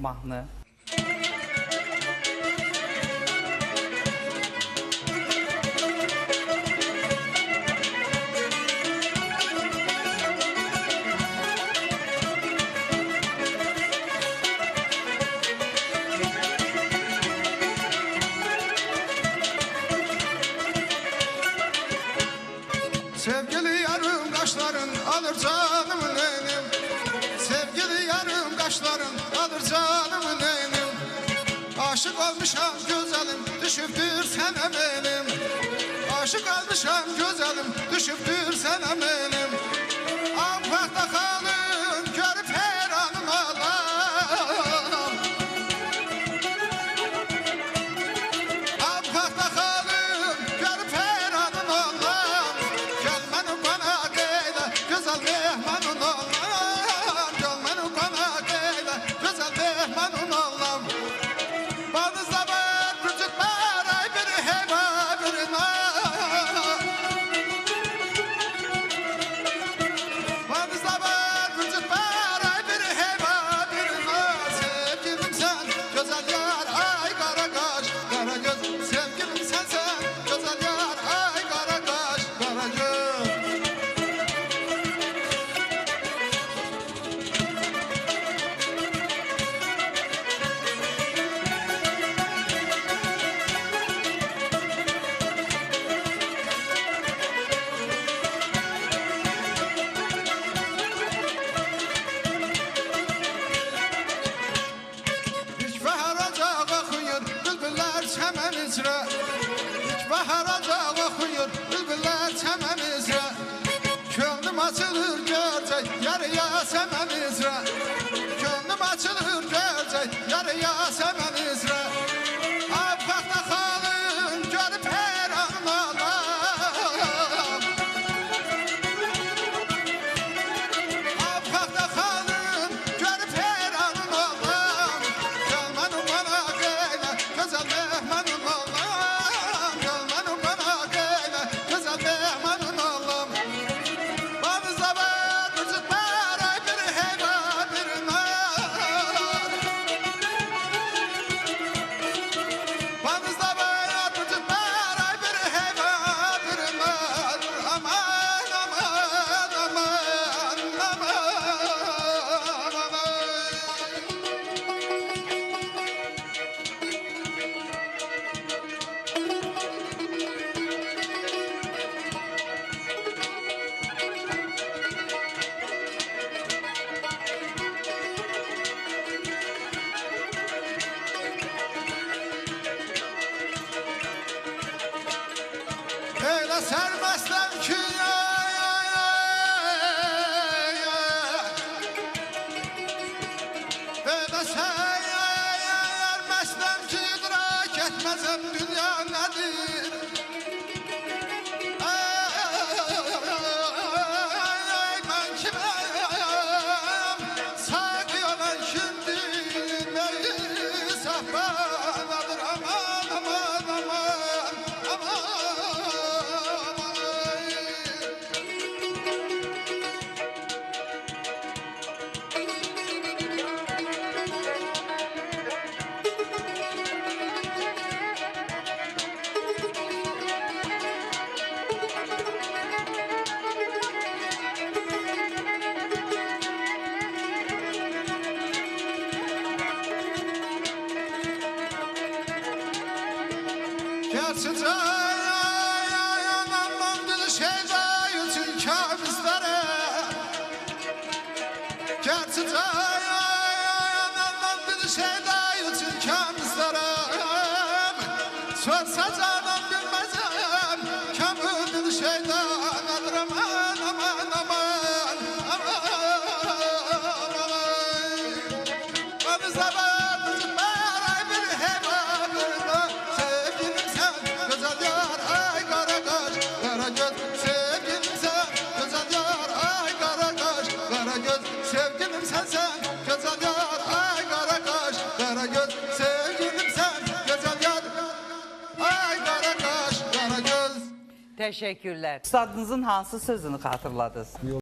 mahnı. Sevgili yarım kaşların alır canımın enim. Sevgili yarım kaşların alır canımın enim. Aşık olmuşam güzelim düşüptür sana benim. Aşık olmuşam güzelim düşüptür sana benim. Afakta kalın görüp heyranım olam. Afakta kalın görüp heyranım olam. Gelmeni konak eyle güzel mehmanın olam. Gelmeni konak eyle güzel mehmanın olam. Banızda var küçük var ay bir heva bir nar. Banızda var küçük var ay bir heva bir nar. Sevgilim sen güzel yar ay kara kaş kara göz. Sevgilim sen güzel yar ay kara kaş kara göz. İlk bahar ocaq oxuyur bülbüllər çəmənizrə. İlk bahar ocaq oxuyur bülbüllər çəmənizrə. Könlüm açılır görcək yarıya səmənizrə. Könlüm açılır görcək yarıya səmənizrə. Afaqda xalın görüb heyran olam. Afaqda xalın görüb heyran olam. Gelmenin konak eyle güzel mehmanın olam. Gelmenin konak eyle güzel mehmanın olam. Banızda var küçük var ay bir heva bir nar. Banızda var küçük var ay bir heva bir nar. Aman aman aman aman aman. Öyle sermezsem ki ya. Öyle sermezsem ki idrak etmezem dünya nedir. Ay ben kimim? Saygı olan şimdi neyi sahbanadır aman aman aman aman. Gerçi cayanandan bir şey için kabizlere. Gerçi cayanandan bir şey için kabizlere. Sorsa canım bilmezem kamil bir şeyden adır aman aman aman aman aman. Banızda var küçük var ay bir heva bir nar. Sevgilim sen güzel yar ay kara kaş kara göz. Sevgilim sen güzel yar ay kara kaş kara göz. Sevgilim sen güzel yar ay kara kaş kara göz. Sevgilim sen güzel yar ay kara kaş kara göz. Teşekkürler. Üstadınızın hansı sözünü hatırladınız?